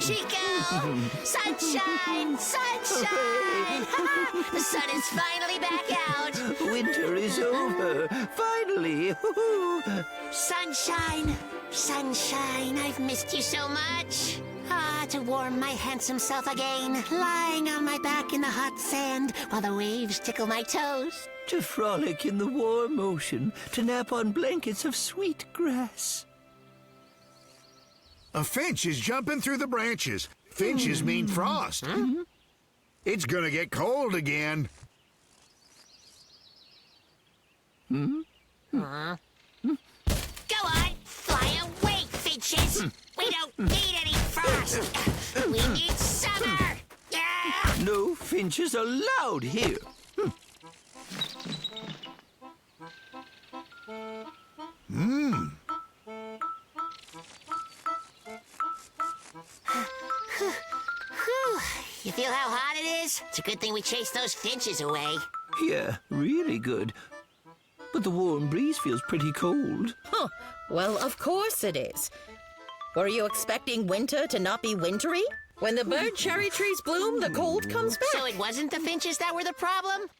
Chico! Sunshine! Sunshine! The sun is finally back out! Winter is over. Finally. Sunshine! Sunshine, I've missed you so much. Ah, to warm my handsome self again, lying on my back in the hot sand while the waves tickle my toes. To frolic in the warm ocean, to nap on blankets of sweet grass. A finch is jumping through the branches. Finches mean frost. It's gonna get cold again. Go on, fly away, finches. We don't need any frost. We need summer. Yeah! No finches allowed here. You feel how hot it is? It's a good thing we chased those finches away. Yeah, really good. But the warm breeze feels pretty cold. Huh. Well, of course it is. Were you expecting winter to not be wintry? When the bird cherry trees bloom, the cold comes back. So it wasn't the finches that were the problem?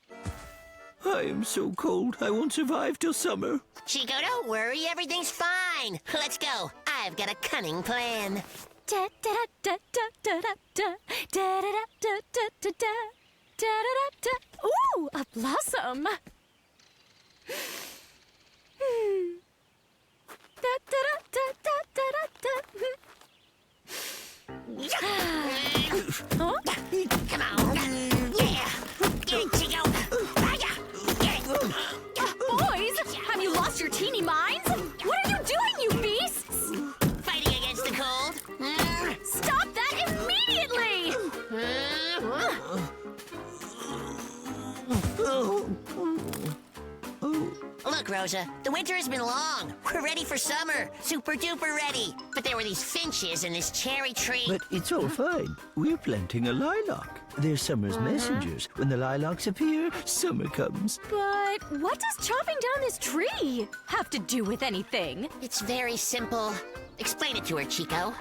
I am so cold, I won't survive till summer. Chico, don't worry. Everything's fine. Let's go. I've got a cunning plan. Da da da da da da da da da da da da da da da da. Ooh, a blossom. Da da da da da da da. Huh? Come on. Yeah. Get it, Chico. Boys, have you lost your teeny minds? What are you doing, you beasts? Fighting against the cold. Stop that immediately! Look, Rosa, the winter has been long. We're ready for summer. Super duper ready. But there were these finches in this cherry tree. But it's all fine. We're planting a lilac. They're summer's messengers. When the lilacs appear, summer comes. But what does chopping down this tree have to do with anything? It's very simple. Explain it to her, Chico.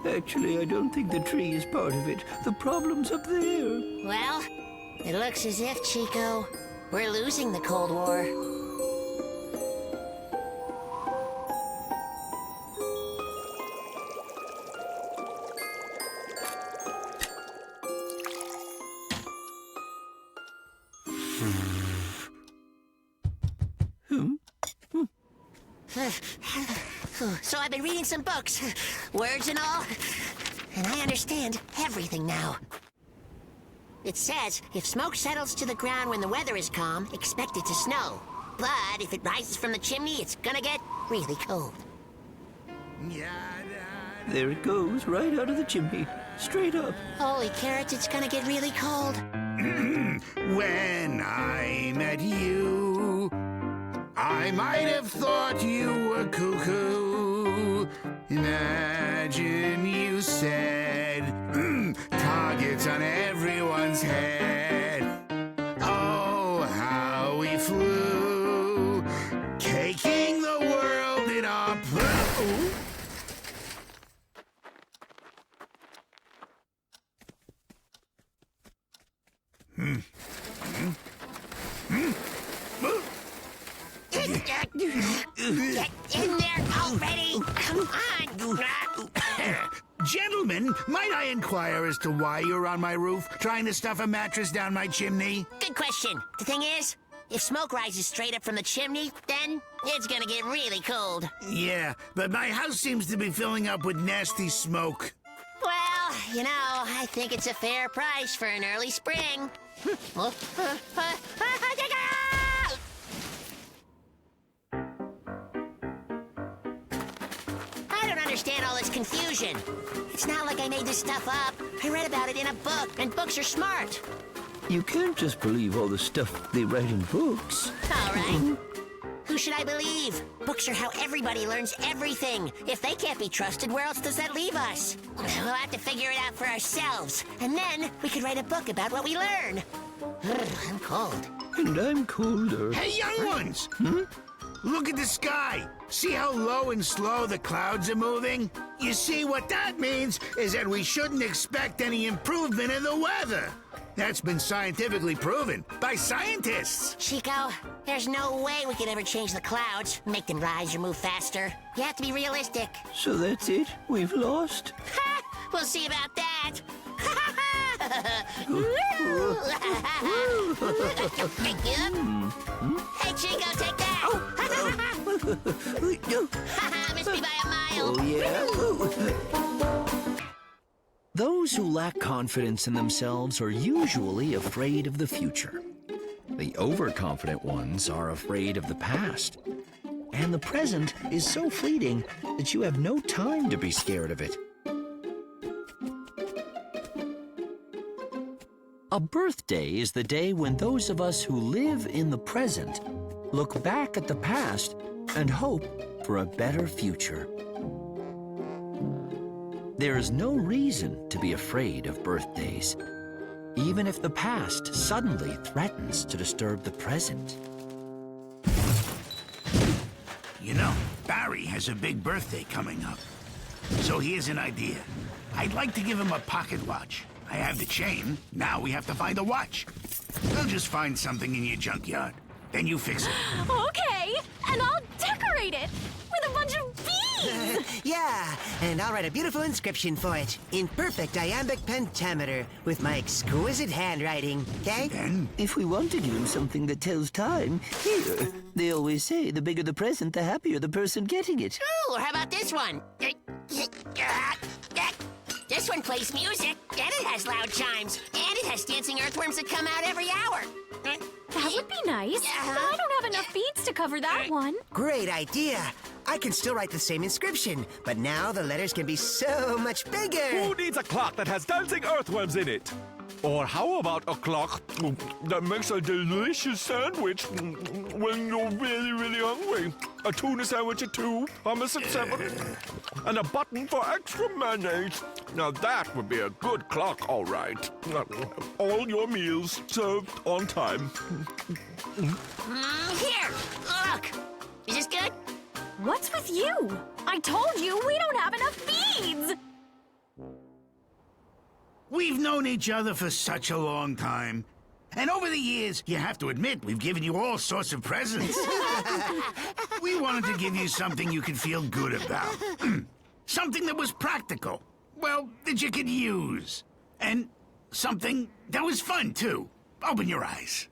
Actually, I don't think the tree is part of it. The problem's up there. Well, it looks as if, Chico, we're losing the Cold War. So I've been reading some books, words and all, and I understand everything now. It says, if smoke settles to the ground when the weather is calm, expect it to snow. But if it rises from the chimney, it's gonna get really cold. There it goes, right out of the chimney. Straight up. Holy carrots, it's gonna get really cold. When I met you, I might have thought you were cuckoo. Imagine you said, targets on everyone's head. Oh, how we flew, taking the world in our Get in there already! Come on! Gentlemen, might I inquire as to why you're on my roof, trying to stuff a mattress down my chimney? Good question. The thing is, if smoke rises straight up from the chimney, then it's gonna get really cold. Yeah, but my house seems to be filling up with nasty smoke. Well, you know, I think it's a fair price for an early spring. I don't understand all this confusion. It's not like I made this stuff up. I read about it in a book, and books are smart. You can't just believe all the stuff they write in books. All right. Who should I believe? Books are how everybody learns everything. If they can't be trusted, where else does that leave us? We'll have to figure it out for ourselves. And then we could write a book about what we learn. I'm cold. And I'm colder. Hey, young ones! Look at the sky. See how low and slow the clouds are moving? You see, what that means is that we shouldn't expect any improvement in the weather. That's been scientifically proven by scientists. Chico, there's no way we could ever change the clouds, make them rise or move faster. You have to be realistic. So that's it? We've lost? Ha! We'll see about that. Hey, Chico, take that. Missed me by a mile. Oh, yeah? Those who lack confidence in themselves are usually afraid of the future. The overconfident ones are afraid of the past. And the present is so fleeting that you have no time to be scared of it. A birthday is the day when those of us who live in the present look back at the past and hope for a better future. There is no reason to be afraid of birthdays, even if the past suddenly threatens to disturb the present. You know, Barry has a big birthday coming up. So here's an idea. I'd like to give him a pocket watch. I have the chain. Now we have to find a watch. We'll just find something in your junkyard. Then you fix it. Okay, and I'll decorate it with a bunch of beads. Yeah, and I'll write a beautiful inscription for it in perfect iambic pentameter with my exquisite handwriting, okay? Then If we want to give him something that tells time, here. They always say the bigger the present, the happier the person getting it. Ooh, or how about this one? This one plays music, and it has loud chimes, and it has dancing earthworms that come out every hour. That would be nice, but I don't have enough beads to cover that one. Great idea. I can still write the same inscription, but now the letters can be so much bigger. Who needs a clock that has dancing earthworms in it? Or how about a clock that makes a delicious sandwich when you're really, really hungry? A tuna sandwich at 2, hummus at 7, and a button for extra mayonnaise. Now that would be a good clock, all right. All your meals served on time. Here, look. Is this good? What's with you? I told you we don't have enough beads. we've known each other for such a long time. And over the years, you have to admit, we've given you all sorts of presents. We wanted to give you something you could feel good about. Something that was practical. Well, that you could use. And something that was fun, too. Open your eyes.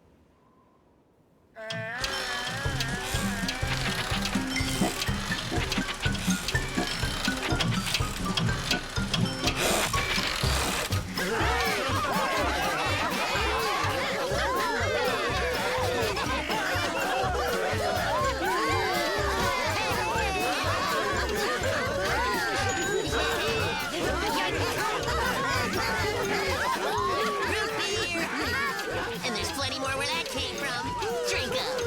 And there's plenty more where that came from. Drink up.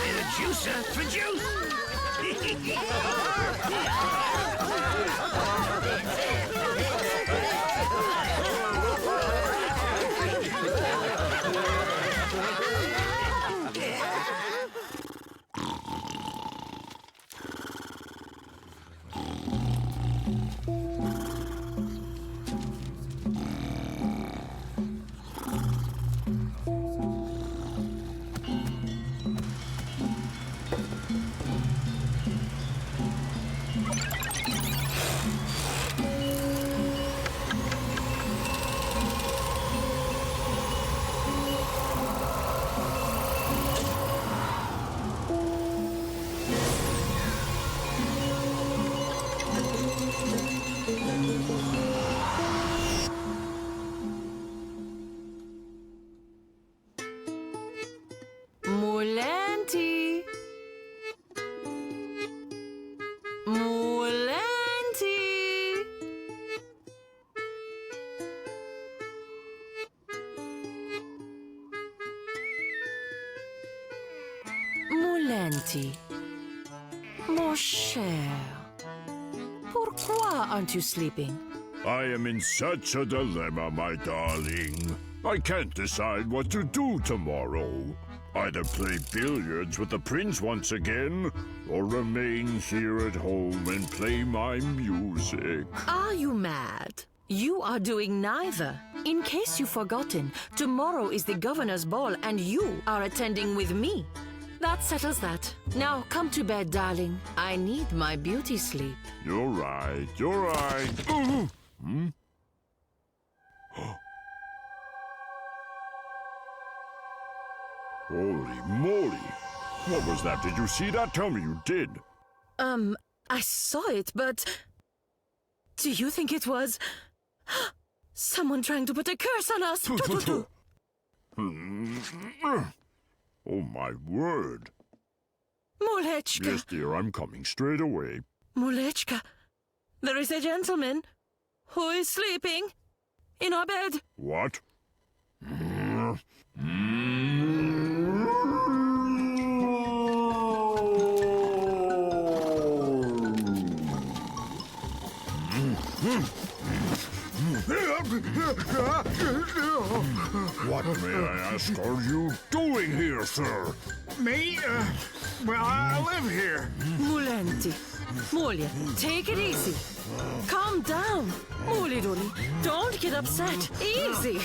And a juicer for juice. Mulanti. Mulanti. Mulanti. Mon cher. Pourquoi aren't you sleeping? I am in such a dilemma, my darling. I can't decide what to do tomorrow. Either play billiards with the prince once again, or remain here at home and play my music. Are you mad? You are doing neither. In case you've forgotten, tomorrow is the governor's ball and you are attending with me. That settles that. Now come to bed, darling. I need my beauty sleep. You're right, you're right. Hmm? Holy moly! What was that? Did you see that? Tell me you did. I saw it, but... Do you think it was... someone trying to put a curse on us? Oh, my word. Mulechka! Yes, dear, I'm coming straight away. Mulechka, there is a gentleman who is sleeping in our bed. What? What, may I ask, are you doing here, sir? Me? Well, I live here. Mulenti. Mulje, take it easy. Calm down. Muliduli, don't get upset. Easy.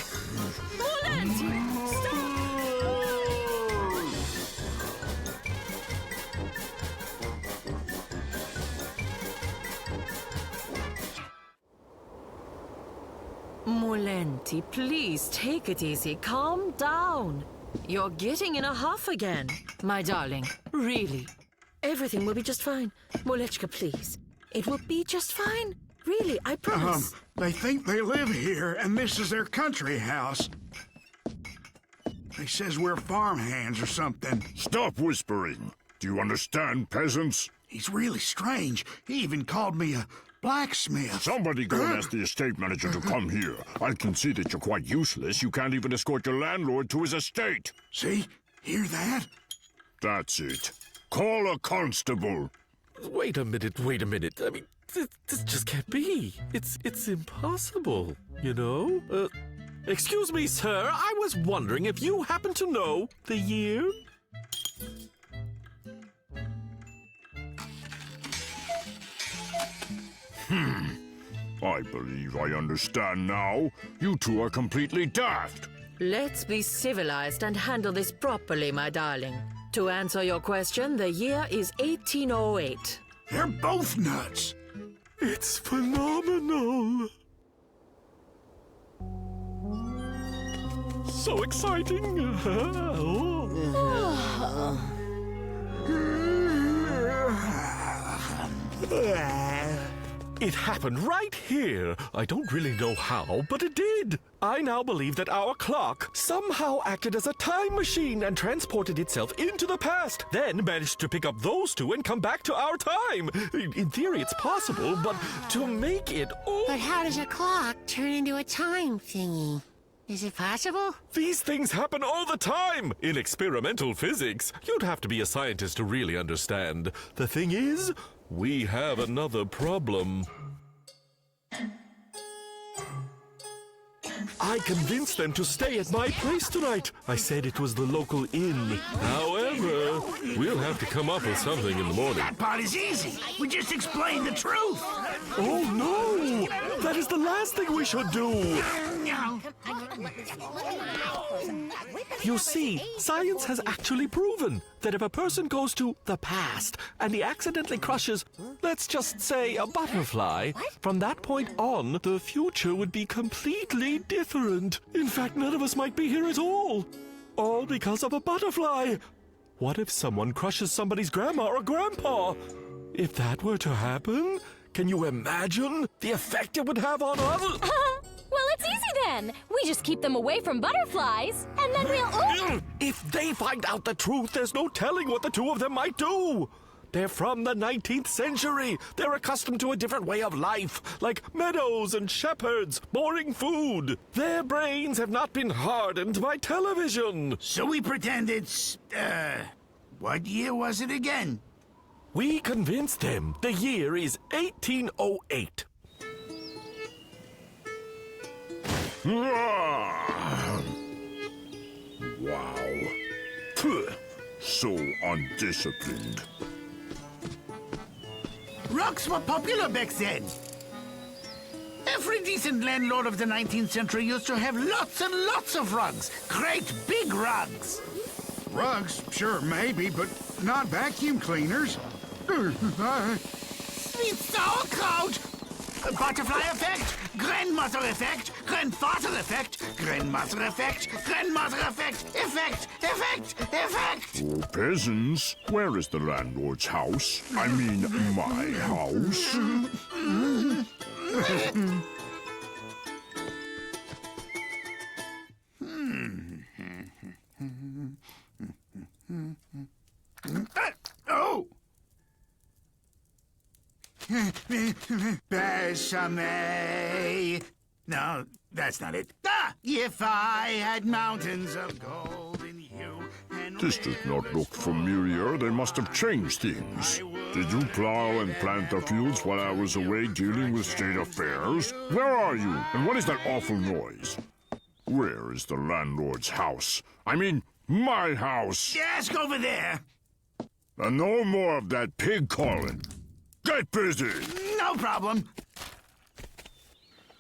Mulenti, stop. Mulenti, please take it easy. Calm down. You're getting in a huff again. My darling, really. Everything will be just fine. Molechka, please. It will be just fine. Really, I promise. They think they live here, and this is their country house. They says we're farmhands or something. Stop whispering. Do you understand, peasants? He's really strange. He even called me a blacksmith. Somebody go and ask the estate manager to come here. I can see that you're quite useless. You can't even escort your landlord to his estate. See? Hear that? That's it. Call a constable. Wait a minute. I mean, this just can't be. It's impossible, you know? Excuse me, sir. I was wondering if you happen to know the year? I believe I understand now. You two are completely daft. Let's be civilized and handle this properly, my darling. To answer your question, the year is 1808. They're both nuts. It's phenomenal. So exciting. It happened right here. I don't really know how, but it did. I now believe that our clock somehow acted as a time machine and transported itself into the past, then managed to pick up those two and come back to our time. In theory, it's possible, but to make it all... But how does a clock turn into a time thingy? Is it possible? These things happen all the time! In experimental physics, you'd have to be a scientist to really understand. The thing is, we have another problem. I convinced them to stay at my place tonight. I said it was the local inn. However, we'll have to come up with something in the morning. That part is easy. We just explained the truth. Oh no! That is the last thing we should do! You see, science has actually proven that if a person goes to the past and he accidentally crushes, let's just say, a butterfly, from that point on, the future would be completely different. In fact, none of us might be here at all. All because of a butterfly. What if someone crushes somebody's grandma or grandpa? If that were to happen, can you imagine the effect it would have on others? Well, it's easy then. We just keep them away from butterflies, and then we'll... If they find out the truth, there's no telling what the two of them might do. They're from the 19th century. They're accustomed to a different way of life, like meadows and shepherds, boring food. Their brains have not been hardened by television. So we pretend it's, what year was it again? We convinced them the year is 1808. Pugh, so undisciplined. Rugs were popular back then. Every decent landlord of the 19th century used to have lots and lots of rugs. Great big rugs. Rugs? Sure, maybe, but not vacuum cleaners. Sweet sauerkraut! Butterfly effect, grandmother effect, grandfather effect, grandmother effect, grandmother effect, effect! Oh, peasants, where is the landlord's house? I mean, my house. Oh! Besame. No, that's not it. Ah! If I had mountains of gold in you and This does not look familiar. They must have changed things. Did you plow and plant the fields while I was away dealing with state affairs? Where are you? And what is that awful noise? Where is the landlord's house? I mean, my house! Ask over there. And no more of that pig calling. Get busy! No problem.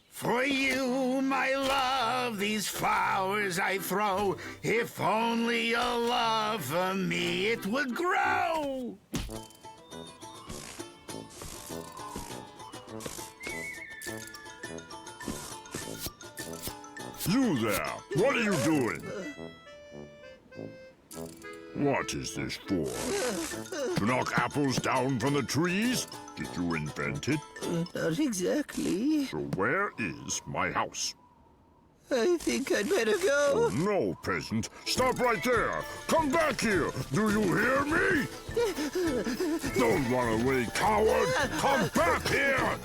For you, my love, these flowers I throw. If only your love for me it would grow. You there! What are you doing? What is this for? To knock apples down from the trees? Did you invent it? Not exactly. So where is my house? I think I'd better go. Oh, no, peasant. Stop right there. Come back here. Do you hear me? Don't run away, coward. Come back here.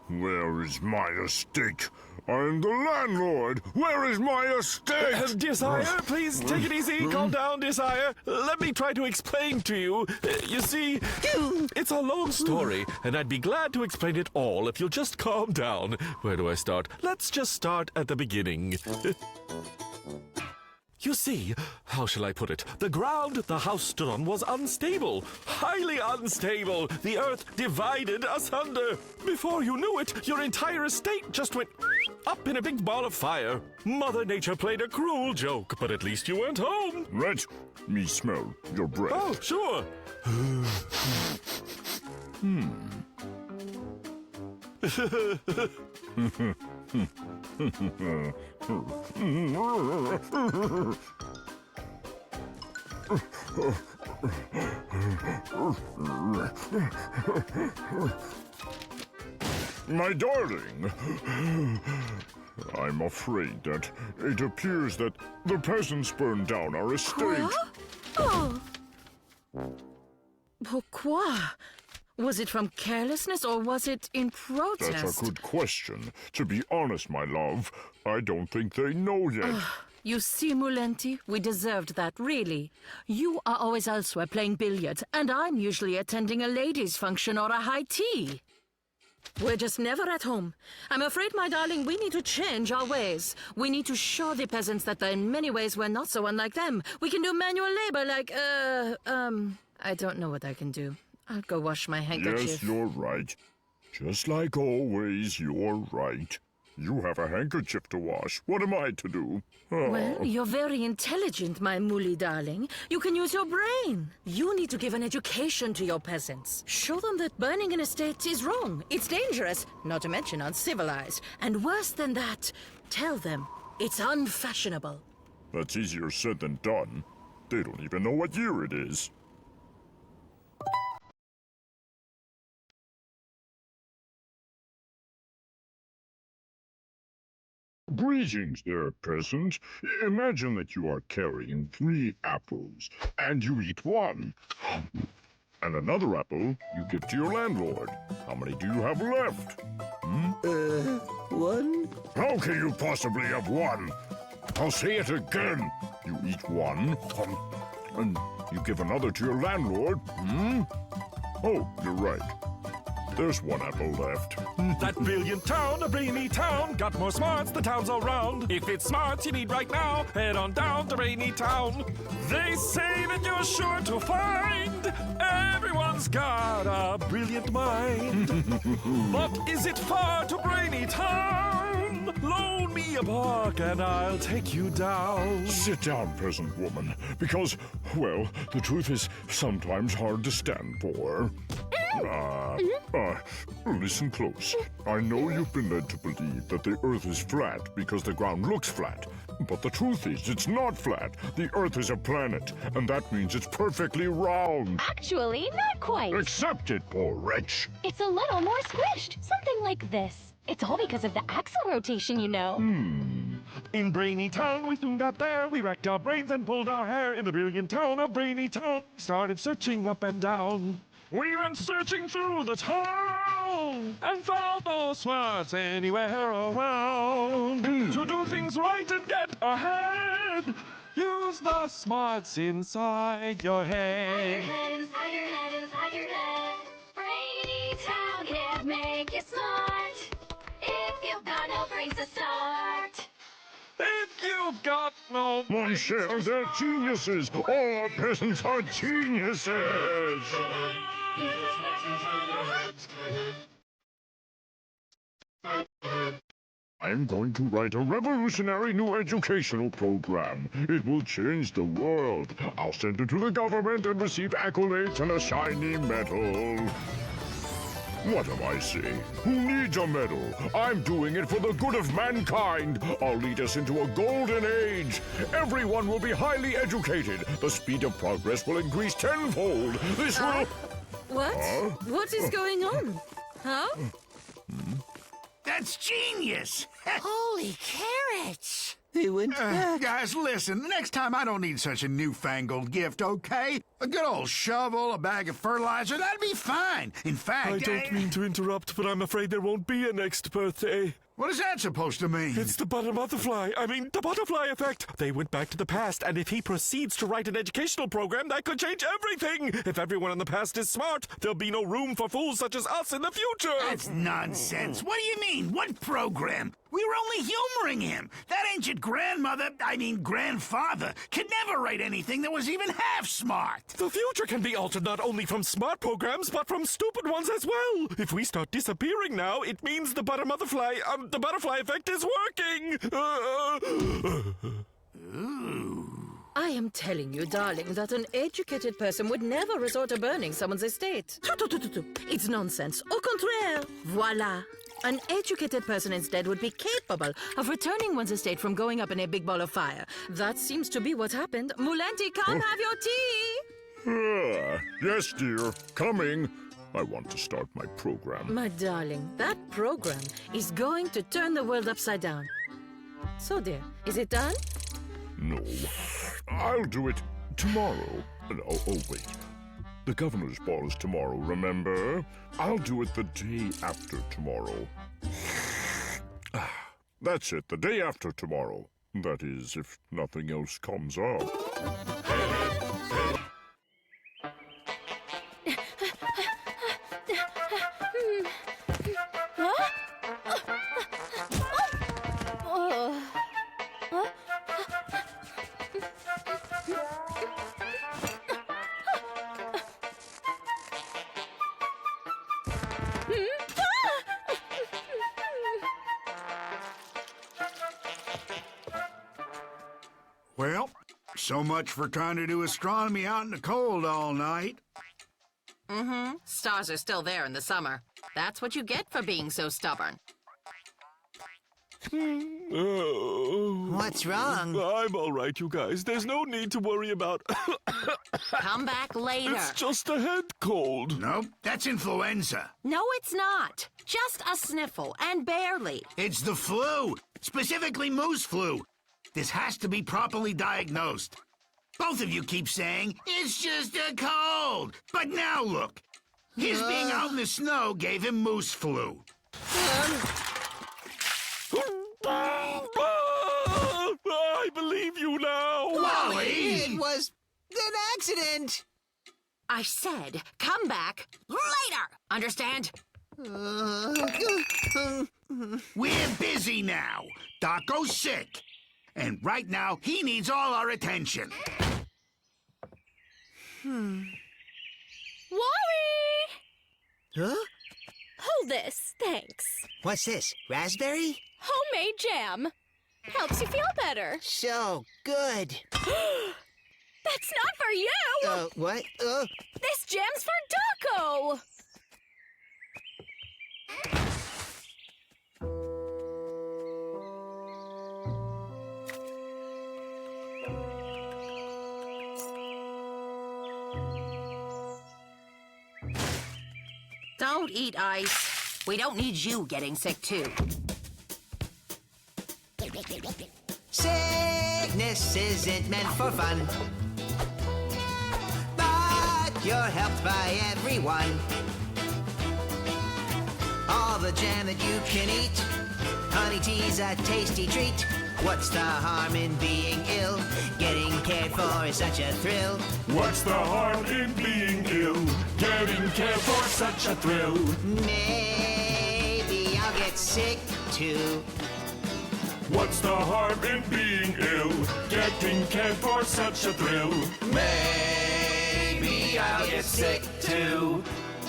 Where is my estate? I'm the landlord. Where is my estate? Desire, please take it easy. Calm down, Desire. Let me try to explain to you. You see, it's a long story, and I'd be glad to explain it all if you'll just calm down. Where do I start? Let's just start at the beginning. You see, how shall I put it? The ground the house stood on was unstable, highly unstable. The earth divided asunder. Before you knew it, your entire estate just went up in a big ball of fire. Mother Nature played a cruel joke, but at least you went home. Right. Me smell your breath. Oh, sure. My darling, I'm afraid that it appears that the peasants burned down our estate. Oh. Pourquoi? Was it from carelessness or was it in protest? That's a good question. To be honest, my love, I don't think they know yet. You see, Mulenti, we deserved that, really. You are always elsewhere playing billiards, and I'm usually attending a ladies' function or a high tea. We're just never at home. I'm afraid, my darling, we need to change our ways. We need to show the peasants that in many ways we're not so unlike them. We can do manual labor like, I don't know what I can do. I'll go wash my handkerchief. Yes, you're right. Just like always, you're right. You have a handkerchief to wash. What am I to do? Oh. Well, you're very intelligent, my Muli darling. You can use your brain. You need to give an education to your peasants. Show them that burning an estate is wrong. It's dangerous, not to mention uncivilized. And worse than that, tell them it's unfashionable. That's easier said than done. They don't even know what year it is. Greetings there, peasant. Imagine that you are carrying 3 apples, and you eat 1. And another apple you give to your landlord. How many do you have left? 1? How can you possibly have 1? I'll say it again. You eat 1, and you give another to your landlord, Oh, you're right. There's one apple left. That brilliant town, a brainy town, got more smarts than towns all round. If it's smarts you need right now, head on down to Brainy Town. They say that you're sure to find everyone's got a brilliant mind. But is it far to Brainy Town? Loan me a buck and I'll take you down. Sit down, peasant woman, because, well, the truth is sometimes hard to stand for. Listen close. I know you've been led to believe that the Earth is flat because the ground looks flat. But the truth is, it's not flat. The Earth is a planet, and that means it's perfectly round. Actually, not quite. Accept it, poor wretch. It's a little more squished. Something like this. It's all because of the axle rotation, you know. In Brainy Town, we soon got there. We racked our brains and pulled our hair. In the brilliant town of Brainy Town, started searching up and down. We went searching through the town and found no smarts anywhere around. To do things right and get ahead, use the smarts inside your head. Inside your head, inside your head. Brainy Town can't make you smart if you've got no brains to start. If you've got no Monsieur, they're geniuses. All our peasants are geniuses. I'm going to write a revolutionary new educational program. It will change the world. I'll send it to the government and receive accolades and a shiny medal. What am I saying? Who needs a medal? I'm doing it for the good of mankind. I'll lead us into a golden age. Everyone will be highly educated. The speed of progress will increase tenfold. This will... What? What is going on? Huh? That's genius! Holy carrots! They went Guys, listen, next time I don't need such a newfangled gift, okay? A good old shovel, a bag of fertilizer, that'd be fine. In fact, I don't mean to interrupt, but I'm afraid there won't be a next birthday. what is that supposed to mean? It's the the butterfly effect. They went back to the past, and if he proceeds to write an educational program, that could change everything. If everyone in the past is smart, there'll be no room for fools such as us in the future. That's nonsense. What do you mean? What program? We were only humoring him. That ancient grandfather, could never write anything that was even half smart. The future can be altered not only from smart programs, but from stupid ones as well. If we start disappearing now, it means the butterfly effect is working. I am telling you, darling, that an educated person would never resort to burning someone's estate. It's nonsense. Au contraire. Voila. An educated person instead would be capable of returning one's estate from going up in a big ball of fire. That seems to be what happened. Mulenti, come have your tea. Yes, dear. Coming. I want to start my program. My darling, that program is going to turn the world upside down. So, dear, is it done? No. I'll do it tomorrow. Oh, wait. The governor's ball is tomorrow, remember? I'll do it the day after tomorrow. That's it, the day after tomorrow. That is, if nothing else comes up. Well, so much for trying to do astronomy out in the cold all night. Stars are still there in the summer. That's what you get for being so stubborn. What's wrong? I'm all right, you guys. There's no need to worry about... Come back later. It's just a head cold. Nope, that's influenza. No, it's not. Just a sniffle, and barely. It's the flu, specifically moose flu. This has to be properly diagnosed. Both of you keep saying, it's just a cold. But now look, his being out in the snow gave him moose flu. I believe you now. Wally! It was an accident. I said, come back later. Understand? We're busy now. Doc's sick. And right now, he needs all our attention. Wally! Huh? Hold this, thanks. What's this? Raspberry? Homemade jam. Helps you feel better. So good. That's not for you! What? This jam's for Daco! Don't eat ice. We don't need you getting sick, too. Sickness isn't meant for fun, but you're helped by everyone. All the jam that you can eat, honey tea's a tasty treat. What's the harm in being ill? Getting cared for is such a thrill. What's the harm in being ill? Getting cared for such a thrill. Maybe I'll get sick too. What's the harm in being ill? Getting cared for such a thrill. Maybe I'll get sick too.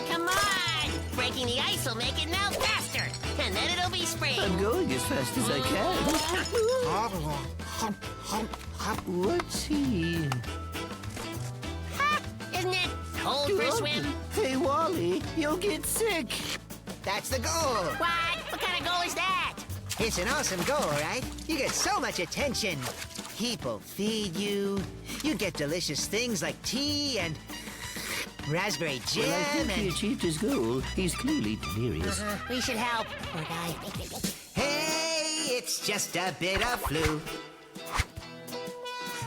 Come on! Breaking the ice will make it melt faster, and then it'll be spring. I'm going as fast as I can. What's he? Ha! Isn't it cold for a swim? Hey, Wally, you'll get sick. That's the goal. What? What kind of goal is that? It's an awesome goal, right? You get so much attention. People feed you. You get delicious things like tea and raspberry jam Well, I think he and... achieved his goal. He's clearly delirious. We should help. Poor guy. Hey, it's just a bit of flu.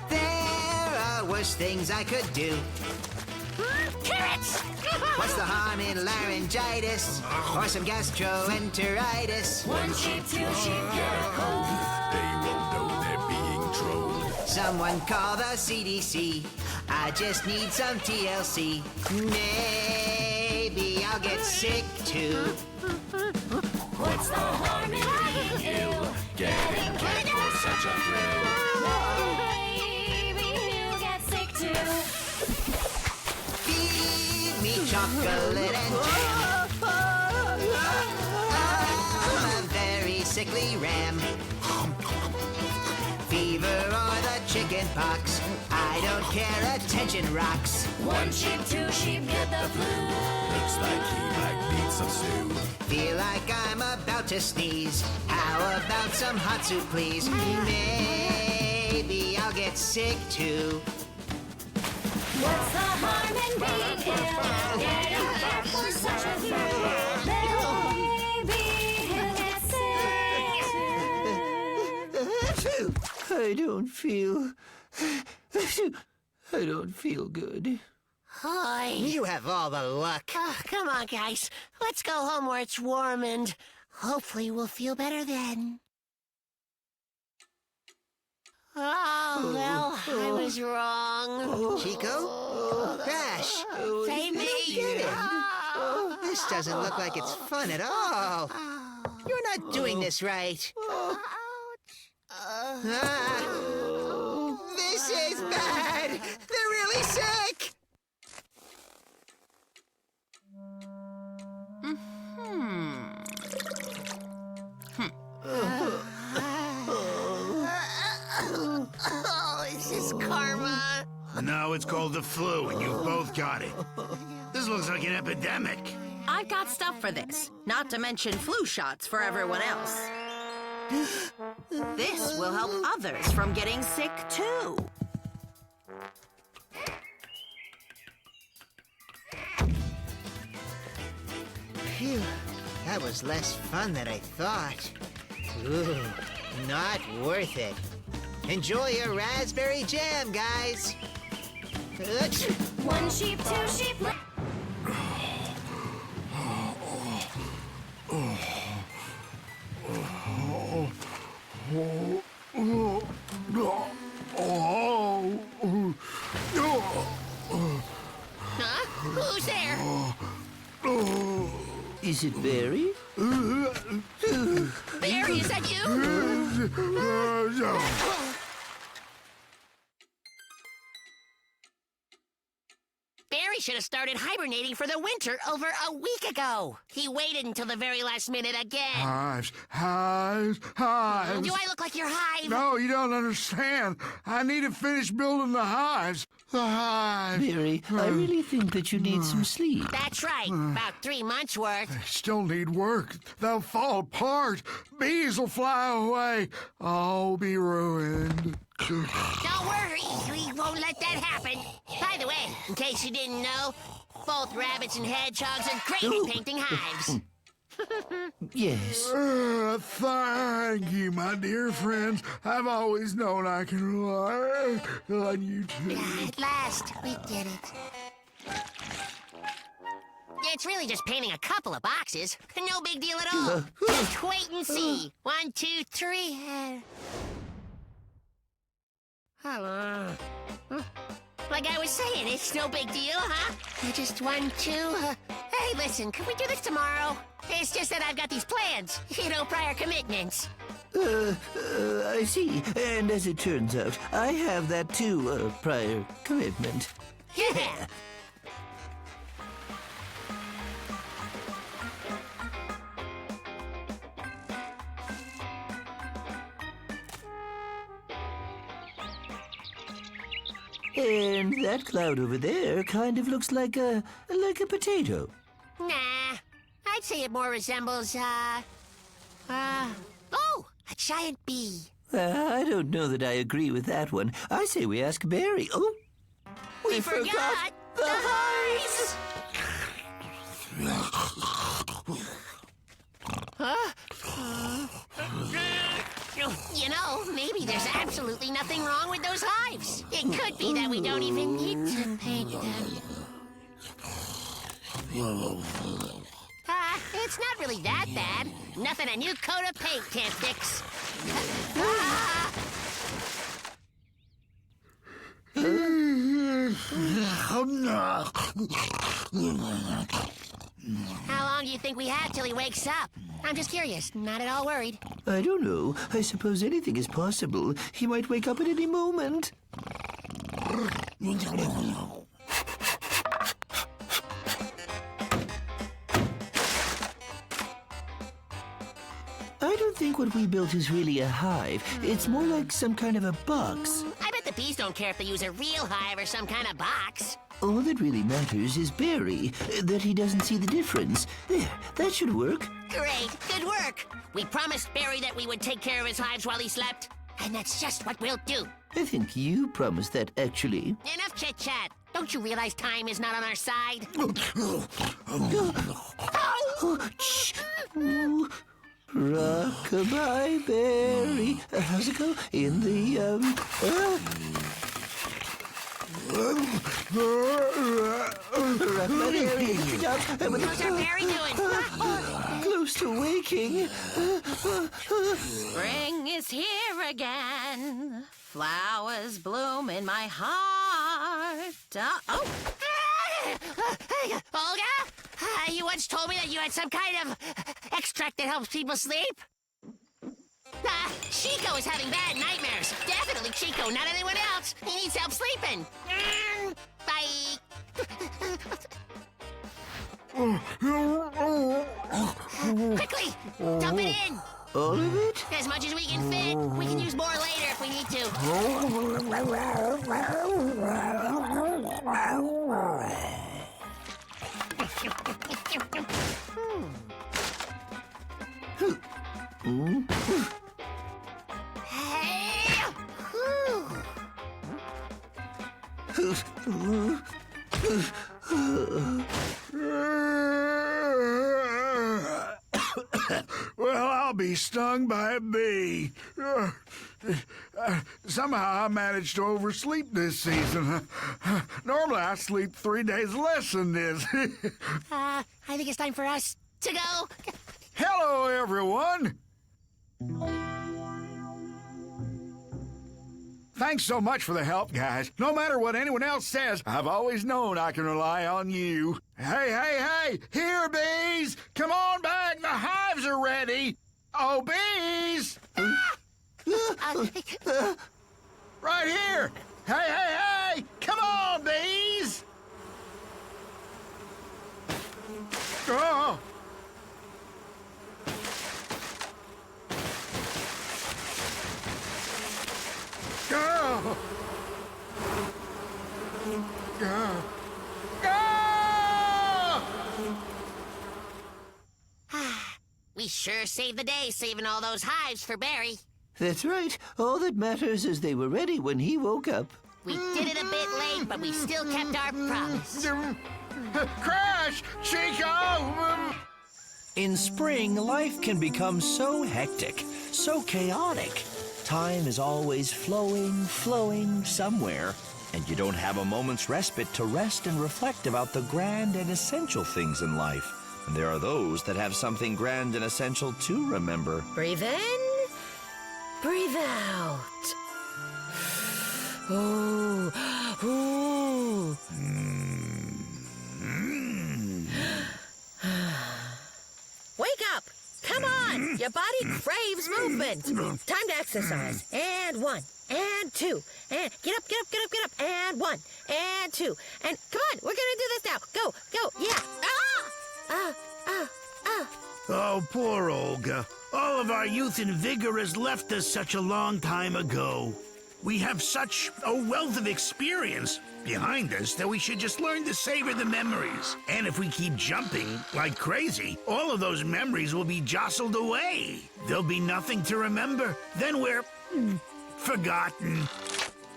There are worse things I could do. Carrots! What's the harm in laryngitis or some gastroenteritis? One sheep, two sheep, get a cold. They won't know they're being trolled. Someone call the CDC. I just need some TLC. Maybe I'll get sick too. What's the harm in being ill? Getting cared for such a thrill. Maybe he'll get sick too. Feed me chocolate and jam. I'm a very sickly ram. Fever or the chicken pox, I don't care, attention rocks. One sheep, two sheep, get the flu. Looks like he might need some stew. Feel like I'm about to sneeze. How about some hot soup, please? Maybe I'll get sick too. What's the harm in being ill? Getting cared for such a thrill. Maybe he'll get sick. I don't feel good. Hi. You have all the luck. Come on, guys. Let's go home where it's warm and hopefully we'll feel better then. Oh, well, I was wrong. Chico? Crash! Save me. Get it. This doesn't look like it's fun at all. You're not doing this right. This is bad. They're really sick. Oh, is this karma? No, it's called the flu, and you've both got it. This looks like an epidemic. I've got stuff for this, not to mention flu shots for everyone else. This will help others from getting sick, too. Phew, that was less fun than I thought. Ooh, not worth it. Enjoy your raspberry jam, guys. One sheep, two sheep. Huh? Is it Barry? Barry, is that you? Barry should have started hibernating for the winter over a week ago. He waited until the very last minute again. Hives, hives, hives. Do I look like your hive? No, you don't understand. I need to finish building the hives. The hives. Barry, I really think that you need some sleep. That's right. About 3 months worth. They still need work. They'll fall apart. Bees will fly away. I'll be ruined. Don't worry, we won't let that happen. By the way, in case you didn't know, both rabbits and hedgehogs are great at painting hives. Yes. Thank you, my dear friends. I've always known I can rely on you too. At last, we did it. It's really just painting a couple of boxes. No big deal at all. Just wait and see. 1, 2, 3. Like I was saying, it's no big deal, huh? Just 1, 2. Hey, listen, can we do this tomorrow? It's just that I've got these plans. Prior commitments. I see. And as it turns out, I have that too, prior commitment. Yeah. And that cloud over there kind of looks like a potato. Nah, I'd say it more resembles, oh, a giant bee. I don't know that I agree with that one. I say we ask Barry. Oh, we forgot the hives! Maybe there's absolutely nothing wrong with those hives. It could be that we don't even need to paint them. It's not really that bad. Nothing a new coat of paint can't fix. How long do you think we have till he wakes up? I'm just curious, not at all worried. I don't know. I suppose anything is possible. He might wake up at any moment. I don't think what we built is really a hive. It's more like some kind of a box. I bet the bees don't care if they use a real hive or some kind of box. All that really matters is Barry, that he doesn't see the difference. There, that should work. Great, good work. We promised Barry that we would take care of his hives while he slept, and that's just what we'll do. I think you promised that, actually. Enough chit-chat. Don't you realize time is not on our side? Shh. Rock-a-bye, Barry. How's it go? In the, How's our Barry doing? Close to waking. Spring is here again. Flowers bloom in my heart. Olga? You once told me that you had some kind of extract that helps people sleep? Chico is having bad nightmares. Definitely Chico, not anyone else. He needs help sleeping. Bye. Quickly, dump it in. All of it? As much as we can fit. We can use more later if we need to. Well, I'll be stung by a bee. Somehow I managed to oversleep this season. Normally I sleep 3 days less than this. I think it's time for us to go. Hello, everyone. Thanks so much for the help, guys. No matter what anyone else says, I've always known I can rely on you. Hey! Here, bees! Come on back! The hives are ready! Oh, bees! Right here! Hey! Come on, bees! Oh! Go! Go! We sure saved the day saving all those hives for Barry. That's right. All that matters is they were ready when he woke up. We did it a bit late, but we still kept our promise. Crash! Chico! In spring, life can become so hectic, so chaotic. Time is always flowing somewhere, and you don't have a moment's respite to rest and reflect about the grand and essential things in life. And there are those that have something grand and essential to remember. Breathe in, breathe out. Ooh. Wake up! Come on! Your body craves movement. Time to exercise. And 1, and 2, and get up, and 1, and 2, and come on, we're gonna do this now. Go, yeah. Oh, poor Olga. All of our youth and vigor has left us such a long time ago. We have such a wealth of experience behind us that we should just learn to savor the memories. And if we keep jumping like crazy, all of those memories will be jostled away. There'll be nothing to remember. Then we're forgotten.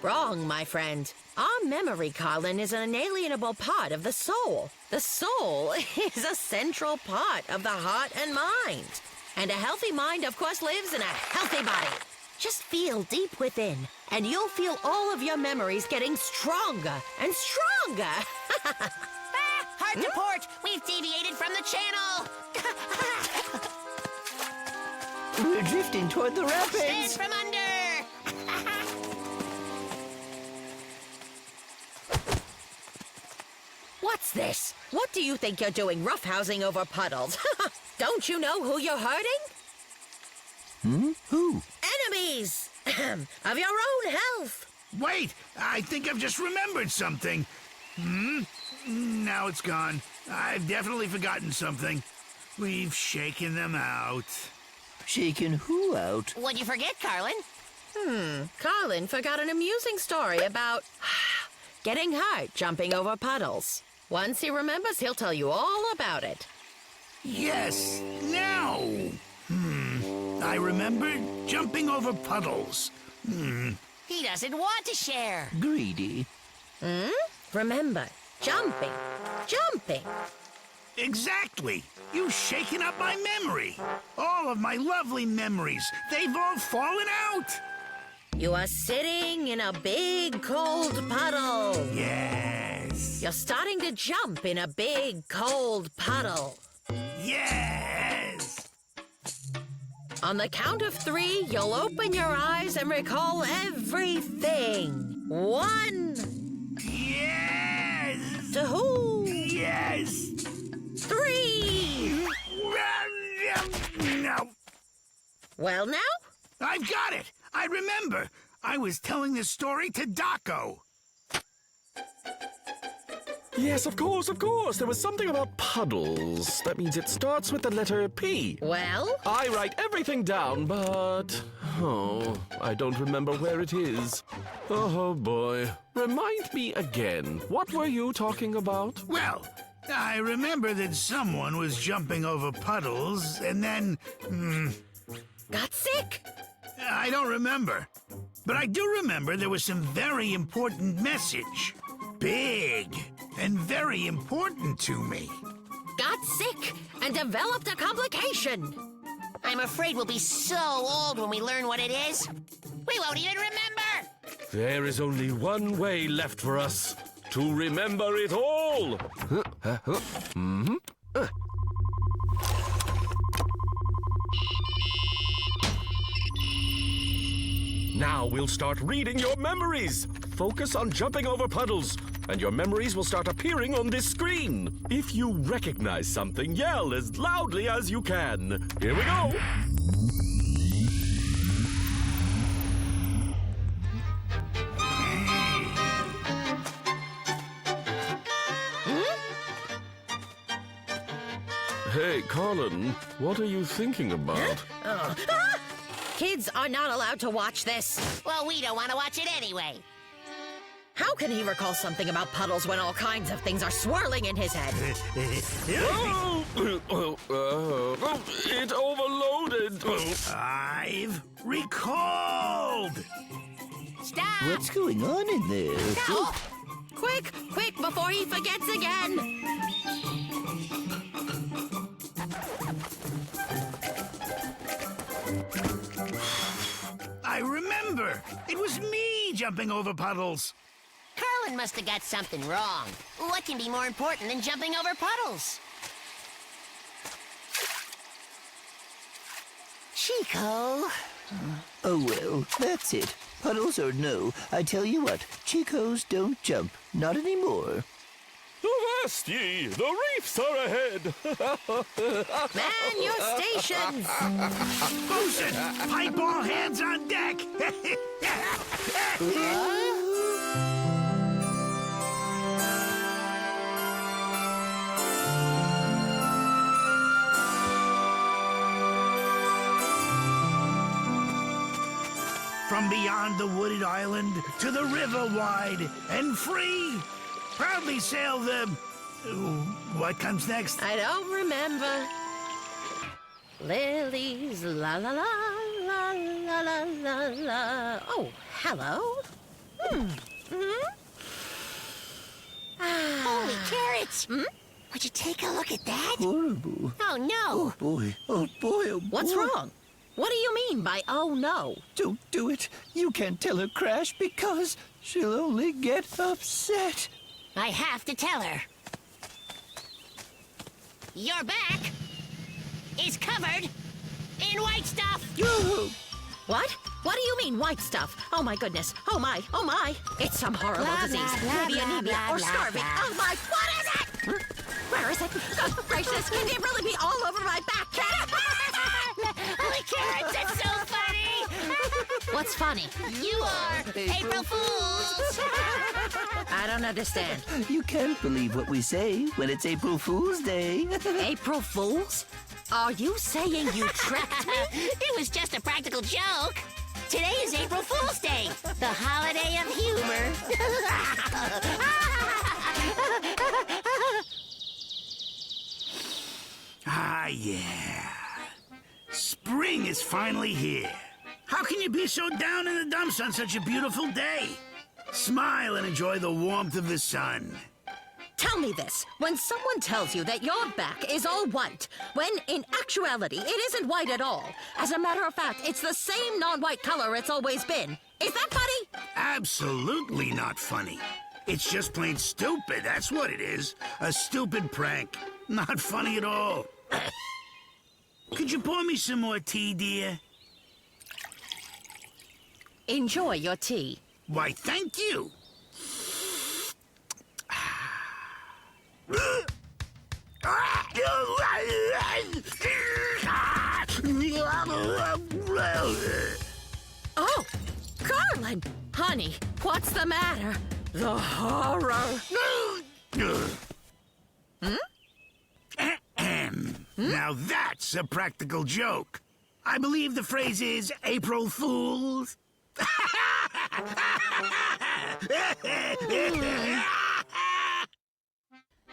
Wrong, my friend. Our memory, Colin, is an inalienable part of the soul. The soul is a central part of the heart and mind. And a healthy mind, of course, lives in a healthy body. Just feel deep within, and you'll feel all of your memories getting stronger and stronger. Hard to port! We've deviated from the channel! We're drifting toward the Stand rapids. from under! What's this? What do you think you're doing roughhousing over puddles? Don't you know who you're hurting? Who? Enemies! Of your own health. Wait, I think I've just remembered something. Now it's gone. I've definitely forgotten something. We've shaken them out. Shaking who out? What'd you forget, Carlin? Colin forgot an amusing story about getting hurt jumping over puddles. Once he remembers, he'll tell you all about it. Yes, now. I remember jumping over puddles. He doesn't want to share. Greedy. Remember, jumping. Exactly. You've shaken up my memory. All of my lovely memories. They've all fallen out. You are sitting in a big cold puddle. Yes. You're starting to jump in a big cold puddle. Yes. On the count of 3, you'll open your eyes and recall everything. 1. Yes. 2. Yes. 3. No. Well, now? I've got it. I remember. I was telling this story to Daco. Yes, of course. There was something about puddles. That means it starts with the letter P. Well? I write everything down, but... I don't remember where it is. Oh, boy. Remind me again. What were you talking about? Well, I remember that someone was jumping over puddles, and then... Got sick? I don't remember. But I do remember there was some very important message. Big and very important to me. Got sick and developed a complication. I'm afraid we'll be so old when we learn what it is. We won't even remember! There is only one way left for us. To remember it all. Now Now we'll start reading your memories. Focus on jumping over puddles, and your memories will start appearing on this screen. If you recognize something, yell as loudly as you can. Here we go. Hey, Colin, what are you thinking about? Kids are not allowed to watch this. Well, we don't want to watch it anyway. How can he recall something about puddles when all kinds of things are swirling in his head? It overloaded. I've recalled. Stop! What's going on in there? Stop! Quick, quick, before he forgets again! I remember. It was me jumping over puddles. Carlin must have got something wrong. What can be more important than jumping over puddles? Chico. Oh, well, that's it. Puddles or no, I tell you what, Chicos don't jump. Not anymore. Avast ye! The reefs are ahead! Man your stations! Bosun, pipe all hands on deck. From beyond the wooded island to the river wide and free, proudly sail the... What comes next? I don't remember. Lilies, la la la, la la la la la. Oh, hello. Holy carrots! Would you take a look at that? Horrible. Oh, no! Oh, boy. Oh, boy. Oh, boy. What's wrong? What do you mean by oh no? Don't do it. You can't tell her, Crash, because she'll only get upset. I have to tell her. Your back is covered in white stuff. What? What do you mean white stuff? Oh my goodness. Oh my. Oh my. It's some horrible Blah, disease. blah, Maybe blah, anemia blah, or blah, starving. blah. Oh my. What is it? Where is it? Oh, gracious. Can it really be all over my back? Can it? Holy carrots, it's so funny! What's funny? You are April Fools! I don't understand. You can't believe what we say when it's April Fool's Day. April Fools? Are you saying you tricked me? It was just a practical joke. Today is April Fool's Day, the holiday of humor. Ah, yeah. Spring is finally here. How can you be so down in the dumps on such a beautiful day? Smile and enjoy the warmth of the sun. Tell me this. When someone tells you that your back is all white, when in actuality it isn't white at all. As a matter of fact, it's the same non-white color it's always been. Is that funny? Absolutely not funny. It's just plain stupid, that's what it is. A stupid prank. Not funny at all. Could you pour me some more tea, dear? Enjoy your tea. Why, thank you. Oh, Carlin! Honey, what's the matter? The horror. Now that's a practical joke. I believe the phrase is April Fools.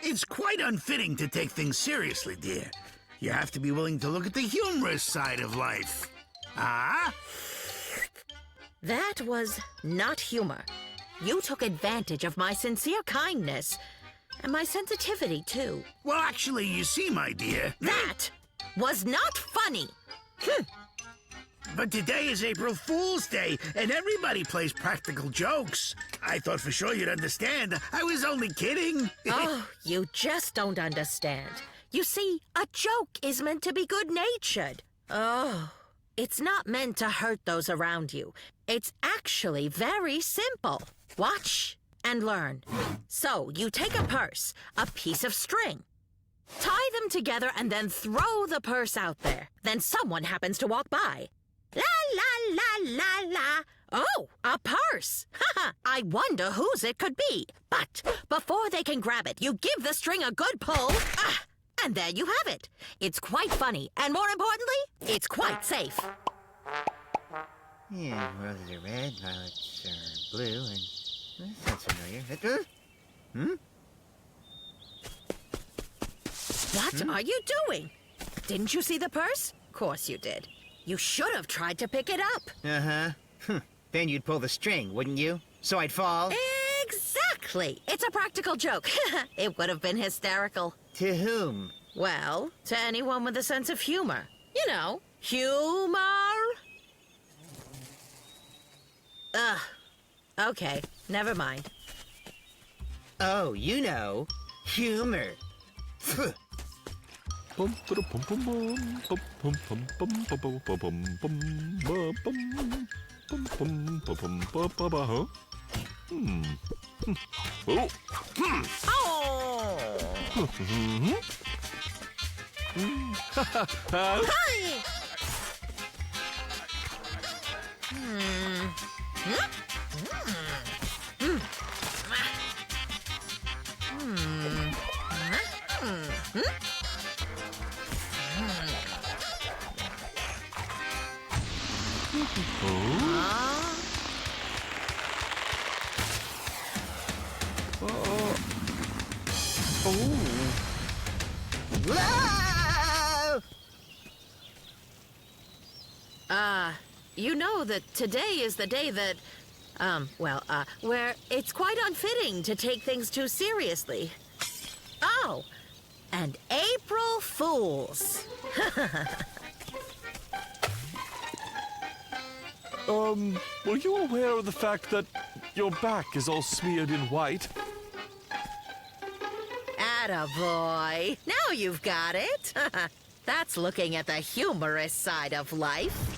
It's quite unfitting to take things seriously, dear. You have to be willing to look at the humorous side of life. Ah? That was not humor. You took advantage of my sincere kindness. And my sensitivity, too. Well, actually, you see, my dear... That was not funny. But today is April Fool's Day, and everybody plays practical jokes. I thought for sure you'd understand. I was only kidding. Oh, you just don't understand. You see, a joke is meant to be good-natured. Oh, It's not meant to hurt those around you. It's actually very simple. Watch and learn. So, you take a purse, a piece of string, tie them together, and then throw the purse out there. Then someone happens to walk by. La, la, la, la, la. Oh, a purse. Haha, I wonder whose it could be. But before they can grab it, you give the string a good pull. And there you have it. It's quite funny, and more importantly, it's quite safe. Yeah, roses are red, violets are blue, and that sounds familiar. What are you doing? Didn't you see the purse? Of course you did. You should have tried to pick it up. Uh-huh. Then you'd pull the string, wouldn't you? So I'd fall? Exactly. It's a practical joke. It would have been hysterical. To whom? Well, to anyone with a sense of humor. You know, humor. Okay, never mind. Oh, you know, humor. You know that today is the day that, where it's quite unfitting to take things too seriously. Oh, and April Fools. Were you aware of the fact that your back is all smeared in white? Attaboy. Now you've got it. That's looking at the humorous side of life.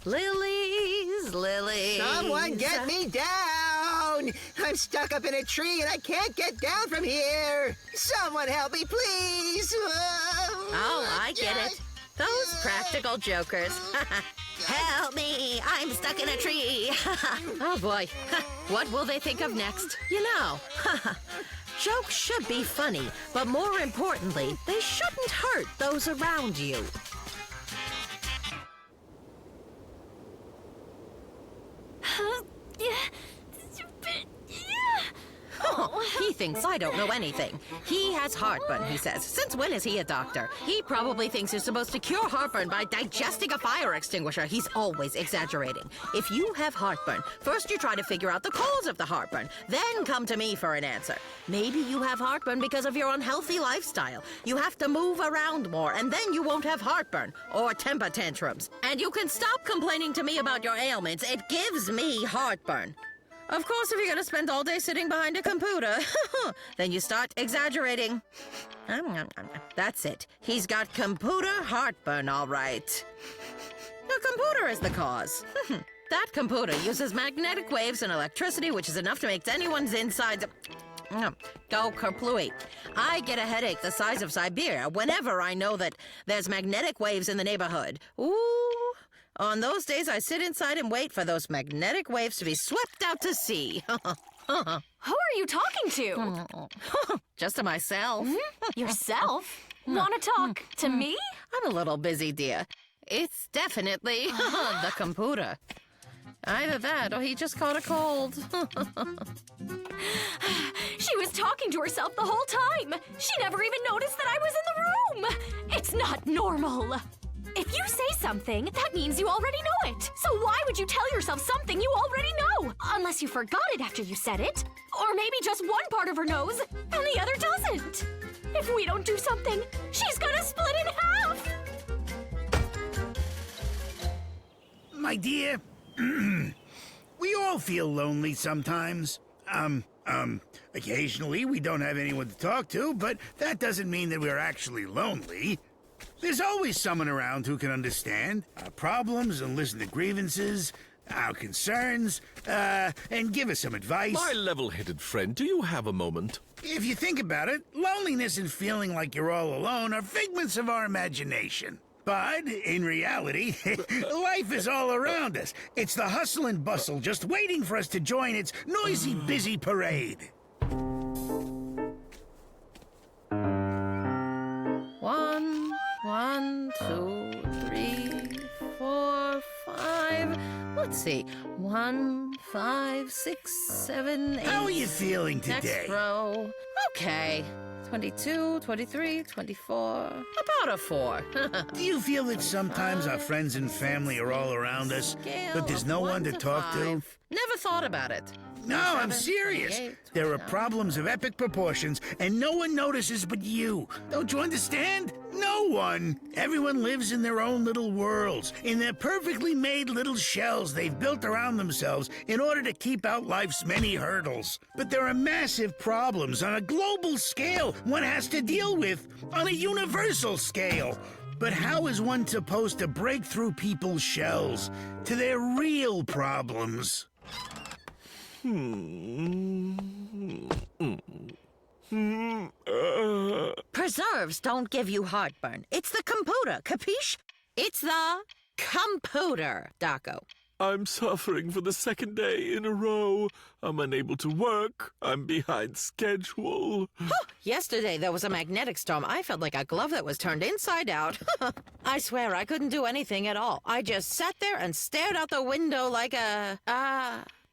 Lilies, lilies. Someone get me down! I'm stuck up in a tree and I can't get down from here! Someone help me, please! Oh, I get it. Those practical jokers. Help me! I'm stuck in a tree. Oh, boy. What will they think of next? You know, jokes should be funny, but more importantly, they shouldn't hurt those around you. He thinks I don't know anything. He has heartburn, he says. Since when is he a doctor? He probably thinks you're supposed to cure heartburn by digesting a fire extinguisher. He's always exaggerating. If you have heartburn, first you try to figure out the cause of the heartburn, then come to me for an answer. Maybe you have heartburn because of your unhealthy lifestyle. You have to move around more, and then you won't have heartburn or temper tantrums. And you can stop complaining to me about your ailments. It gives me heartburn. Of course, if you're going to spend all day sitting behind a computer, then you start exaggerating. That's it. He's got computer heartburn, all right. The computer is the cause. That computer uses magnetic waves and electricity, which is enough to make anyone's insides go kerplooey. I get a headache the size of Siberia whenever I know that there's magnetic waves in the neighborhood. Ooh. On those days, I sit inside and wait for those magnetic waves to be swept out to sea. Who are you talking to? Just to myself. Yourself? Want to talk to me? I'm a little busy, dear. It's definitely the computer. Either that or he just caught a cold. She was talking to herself the whole time. She never even noticed that I was in the room. It's not normal. If you say something, that means you already know it. So why would you tell yourself something you already know? Unless you forgot it after you said it. Or maybe just one part of her knows, and the other doesn't. If we don't do something, she's gonna split in half. My dear, we all feel lonely sometimes. Occasionally we don't have anyone to talk to, but that doesn't mean that we're actually lonely. There's always someone around who can understand our problems and listen to grievances, our concerns, and give us some advice. My level-headed friend, do you have a moment? If you think about it, loneliness and feeling like you're all alone are figments of our imagination. But, in reality, life is all around us. It's the hustle and bustle just waiting for us to join its noisy, busy parade. One, 2, 3, 4, 5. Let's see. 1, 5, 6, 7, 8. How are you feeling today? Next row. Okay. 22, 23, 24. About a 4. Do you feel that sometimes our friends and family are all around us, but there's no one to talk to? Never thought about it. No, I'm serious. There are problems of epic proportions, and no one notices but you. Don't you understand? No one. Everyone lives in their own little worlds, in their perfectly made little shells they've built around themselves in order to keep out life's many hurdles. But there are massive problems on a global scale one has to deal with on a universal scale. But how is one supposed to break through people's shells to their real problems? Preserves don't give you heartburn. It's the computer, capiche? It's the computer, Daco. I'm suffering for the second day in a row. I'm unable to work. I'm behind schedule. Yesterday there was a magnetic storm. I felt like a glove that was turned inside out. I swear I couldn't do anything at all. I just sat there and stared out the window like a...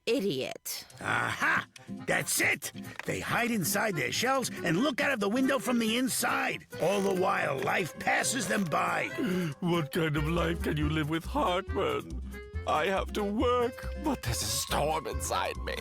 idiot. Aha! That's it! They hide inside their shells and look out of the window from the inside. All the while, life passes them by. What kind of life can you live with heartburn? I have to work, but there's a storm inside me.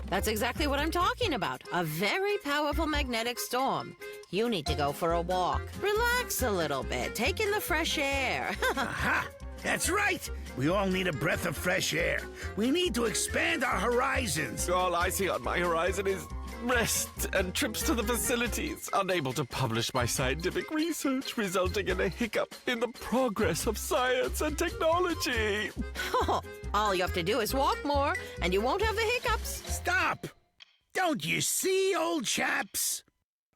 That's exactly what I'm talking about. A very powerful magnetic storm. You need to go for a walk. Relax a little bit. Take in the fresh air. Aha! That's right! We all need a breath of fresh air. We need to expand our horizons. All I see on my horizon is rest and trips to the facilities, unable to publish my scientific research, resulting in a hiccup in the progress of science and technology. All you have to do is walk more, and you won't have the hiccups. Stop! Don't you see, old chaps,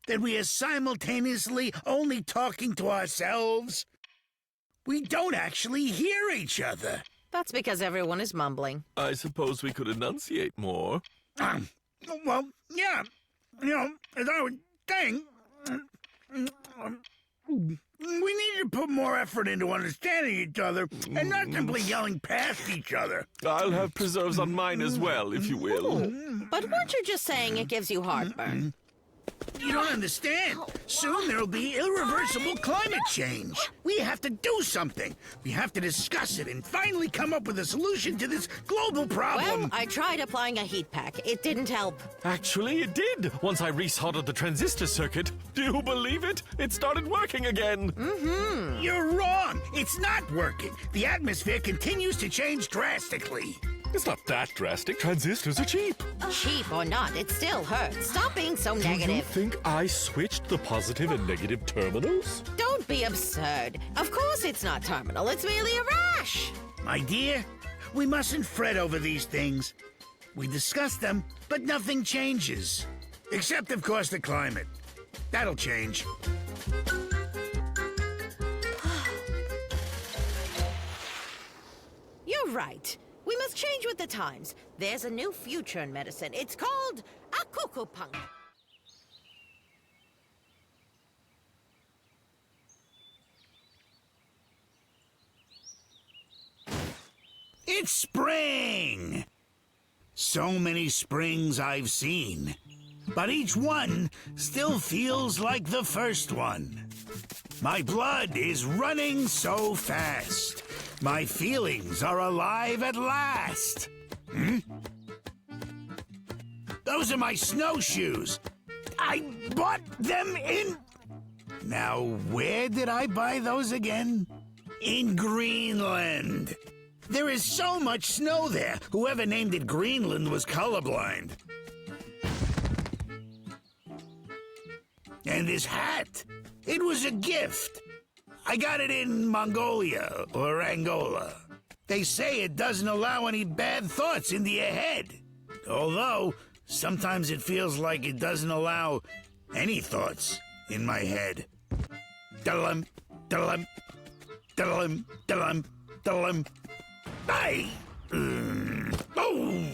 that we are simultaneously only talking to ourselves? We don't actually hear each other. That's because everyone is mumbling. I suppose we could enunciate more. Well, yeah. You know, as I would think, we need to put more effort into understanding each other and not simply yelling past each other. I'll have preserves on mine as well, if you will. But weren't you just saying it gives you heartburn? You don't understand. Soon there'll be irreversible climate change. We have to do something. We have to discuss it and finally come up with a solution to this global problem. Well, I tried applying a heat pack. It didn't help. Actually, it did. Once I resoldered the transistor circuit. Do you believe it? It started working again. You're wrong. It's not working. The atmosphere continues to change drastically. It's not that drastic. Transistors are cheap. Cheap or not, it still hurts. Stop being so negative. Do you think I switched the positive and negative terminals? Don't be absurd. Of course it's not terminal. It's merely a rash. My dear, we mustn't fret over these things. We discuss them, but nothing changes. Except, of course, the climate. That'll change. You're right. We must change with the times. There's a new future in medicine. It's called akukupunk. It's spring! So many springs I've seen, but each one still feels like the first one. My blood is running so fast. My feelings are alive at last. Those are my snowshoes. I bought them in... Now, where did I buy those again? In Greenland. There is so much snow there. Whoever named it Greenland was colorblind. And this hat, it was a gift. I got it in Mongolia or Angola. They say it doesn't allow any bad thoughts into your head. Although, sometimes it feels like it doesn't allow any thoughts in my head. Diddle-um, diddle-um, diddle-um, diddle-um, diddle-um. Aye! Oh!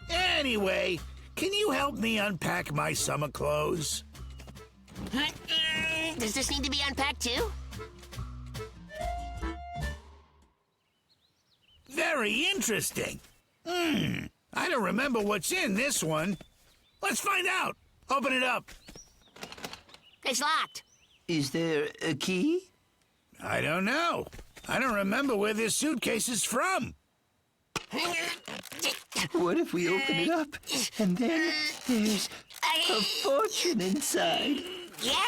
Anyway, can you help me unpack my summer clothes? Does this need to be unpacked too? Very interesting. I don't remember what's in this one. Let's find out. Open it up. It's locked. Is there a key? I don't know. I don't remember where this suitcase is from. What if we open it up and then there's a fortune inside? Yeah,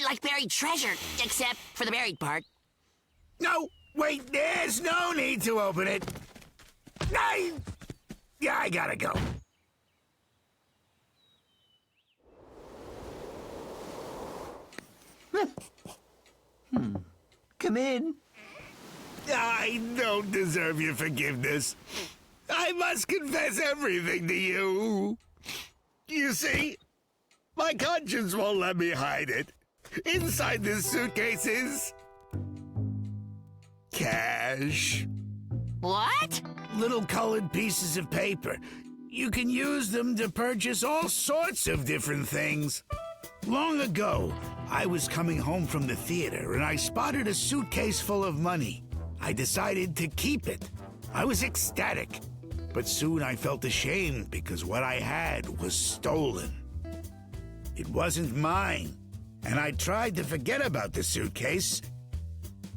like buried treasure, except for the buried part. No, wait, there's no need to open it. Yeah, I gotta go. Come in. I don't deserve your forgiveness. I must confess everything to you. You see, my conscience won't let me hide it. Inside this suitcase is cash. What? Little colored pieces of paper. You can use them to purchase all sorts of different things. Long ago, I was coming home from the theater and I spotted a suitcase full of money. I decided to keep it. I was ecstatic, but soon I felt ashamed because what I had was stolen. It wasn't mine, and I tried to forget about the suitcase,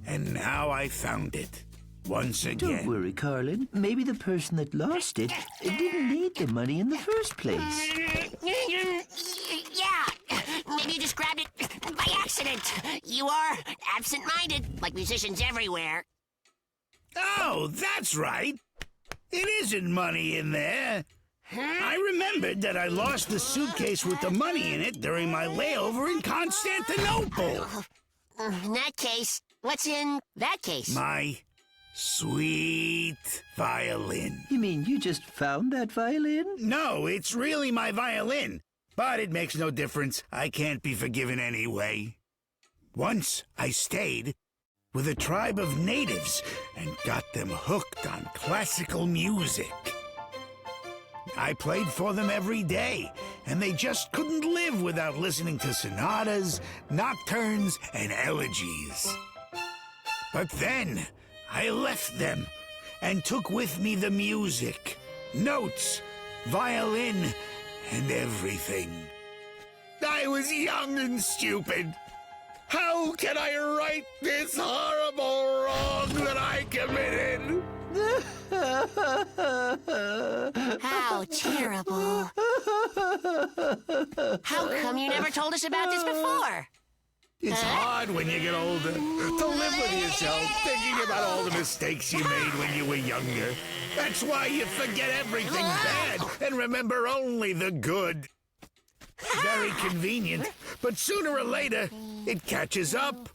and now I found it. Once again. Don't worry, Carlin. Maybe the person that lost it didn't need the money in the first place. Yeah, maybe you just grabbed it by accident. You are absent-minded, like musicians everywhere. Oh, that's right. It isn't money in there. I remembered that I lost the suitcase with the money in it during my layover in Constantinople. In that case, what's in that case? My sweet violin. You mean you just found that violin? No, it's really my violin. But it makes no difference. I can't be forgiven anyway. Once I stayed with a tribe of natives and got them hooked on classical music. I played for them every day, and they just couldn't live without listening to sonatas, nocturnes, and elegies. But then I left them and took with me the music, notes, violin, and everything. I was young and stupid. How can I right this horrible wrong that I committed? How terrible. How come you never told us about this before? It's hard when you get older to live with yourself, thinking about all the mistakes you made when you were younger. That's why you forget everything bad and remember only the good. Very convenient, but sooner or later, it catches up.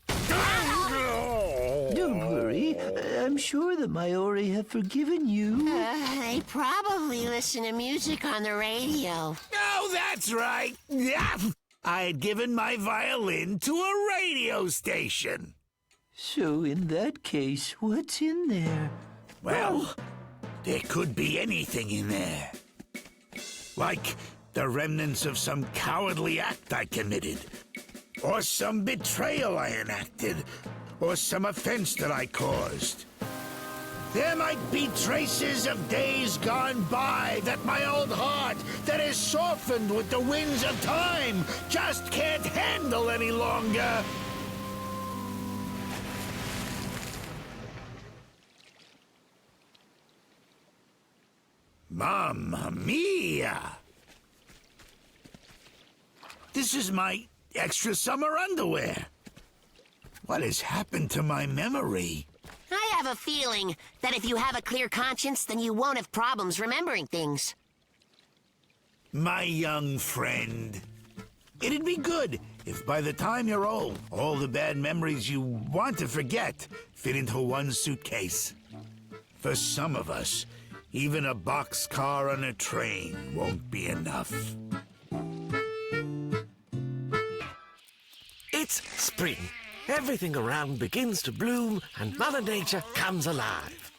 Don't worry. I'm sure the Maori have forgiven you. They probably listen to music on the radio. Oh, that's right. Yeah. I had given my violin to a radio station. So in that case, what's in there? Well, there could be anything in there. Like the remnants of some cowardly act I committed, or some betrayal I enacted, or some offense that I caused. There might be traces of days gone by that my old heart, that is softened with the winds of time, just can't handle any longer. Mamma mia! This is my extra summer underwear. What has happened to my memory? I have a feeling that if you have a clear conscience, then you won't have problems remembering things. My young friend, it'd be good if by the time you're old, all the bad memories you want to forget fit into one suitcase. For some of us, even a boxcar on a train won't be enough. It's spring. Everything around begins to bloom and Mother Nature comes alive.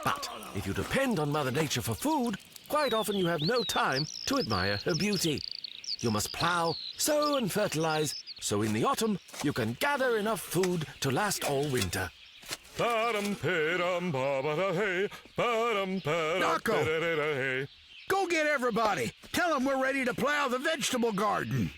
But if you depend on Mother Nature for food, quite often you have no time to admire her beauty. You must plow, sow and fertilize, so in the autumn you can gather enough food to last all winter. Narco! Go get everybody. Tell them we're ready to plow the vegetable garden.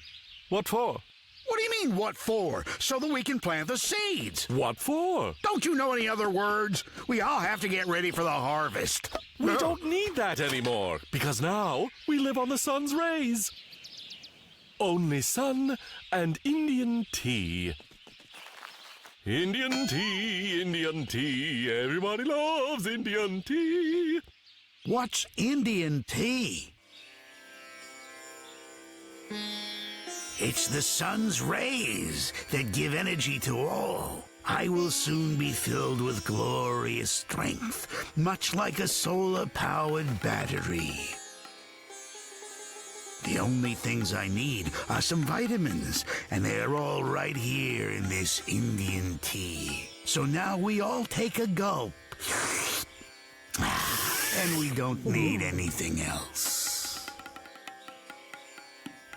What for? What do you mean, what for? So that we can plant the seeds. What for? Don't you know any other words? We all have to get ready for the harvest. We don't need that anymore, because now we live on the sun's rays. Only sun and Indian tea. Indian tea, everybody loves Indian tea. What's Indian tea? It's the sun's rays that give energy to all. I will soon be filled with glorious strength, much like a solar-powered battery. The only things I need are some vitamins, and they're all right here in this Indian tea. So now we all take a gulp. And we don't need anything else.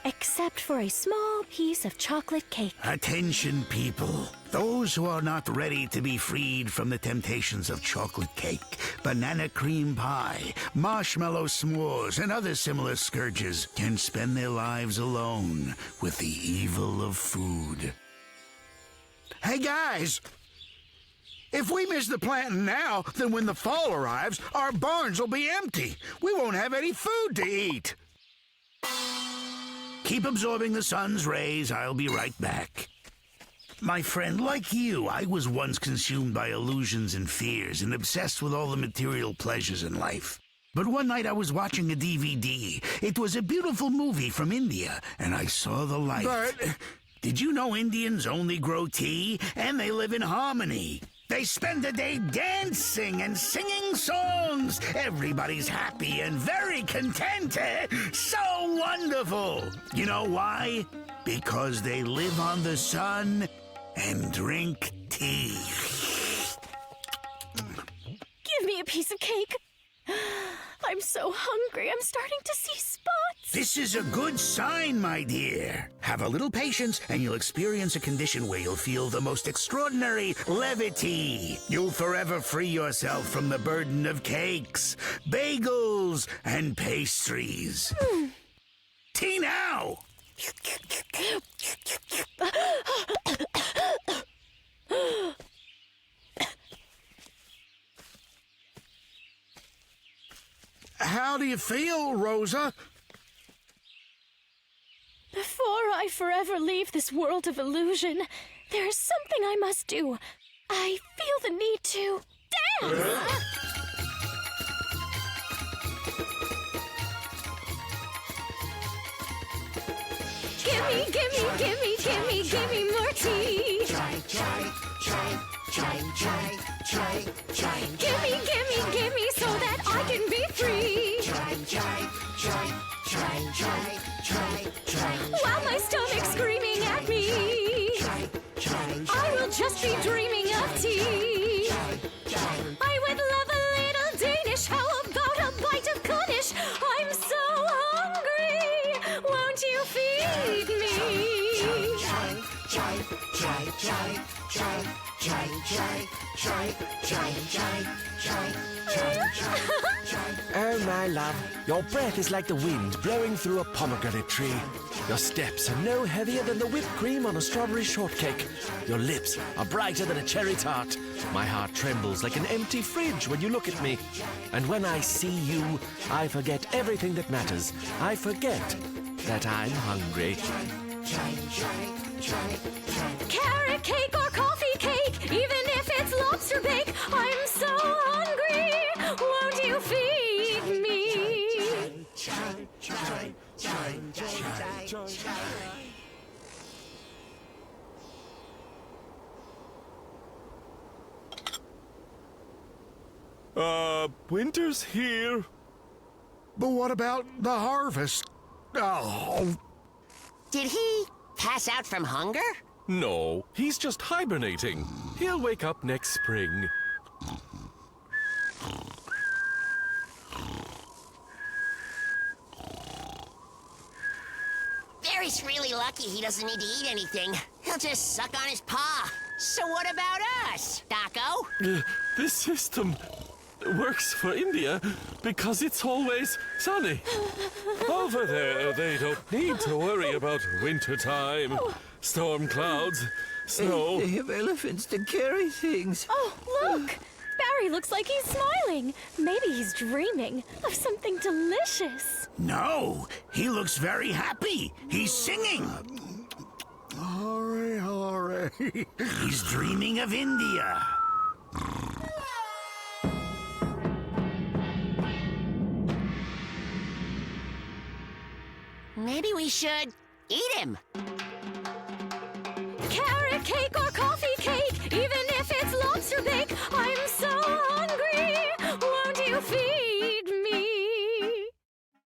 Except for a small piece of chocolate cake. Attention, people. Those who are not ready to be freed from the temptations of chocolate cake, banana cream pie, marshmallow s'mores, and other similar scourges can spend their lives alone with the evil of food. Hey, guys! If we miss the planting now, then when the fall arrives, our barns will be empty. We won't have any food to eat. Keep absorbing the sun's rays. I'll be right back. My friend, like you, I was once consumed by illusions and fears and obsessed with all the material pleasures in life. But one night I was watching a DVD. It was a beautiful movie from India, and I saw the light. But did you know Indians only grow tea, and they live in harmony? They spend the day dancing and singing songs. Everybody's happy and very content. So wonderful. You know why? Because they live on the sun and drink tea. Give me a piece of cake. I'm so hungry, I'm starting to see spots. This is a good sign, my dear. Have a little patience, and you'll experience a condition where you'll feel the most extraordinary levity. You'll forever free yourself from the burden of cakes, bagels, and pastries. Tea now! How do you feel, Rosa? Before I forever leave this world of illusion, there is something I must do. I feel the need to dance! Gimme more tea! Gimme so that I can be free! While my stomach's screaming at me, I will just be dreaming of tea. I would love a little Danish, how about a bite of Cornish? I'm so hungry, won't you feed me? Oh, my love, your breath is like the wind blowing through a pomegranate tree. Your steps are no heavier than the whipped cream on a strawberry shortcake. Your lips are brighter than a cherry tart. My heart trembles like an empty fridge when you look at me. And when I see you, I forget everything that matters. I forget that I'm hungry. Carrot cake or coffee cake, even if it's lobster bake, I'm so hungry, won't you feed me? Winter's here. But what about the harvest? Oh, Did he pass out from hunger? No, he's just hibernating. He'll wake up next spring. Barry's really lucky he doesn't need to eat anything. He'll just suck on his paw. So what about us, Doco? This system works for India because it's always sunny. Over there, they don't need to worry about wintertime, storm clouds, snow. They have elephants to carry things. Oh, look! Barry looks like he's smiling. Maybe he's dreaming of something delicious. No, he looks very happy. He's singing. hurry, hurry. He's dreaming of India. Maybe we should eat him. Carrot cake or coffee?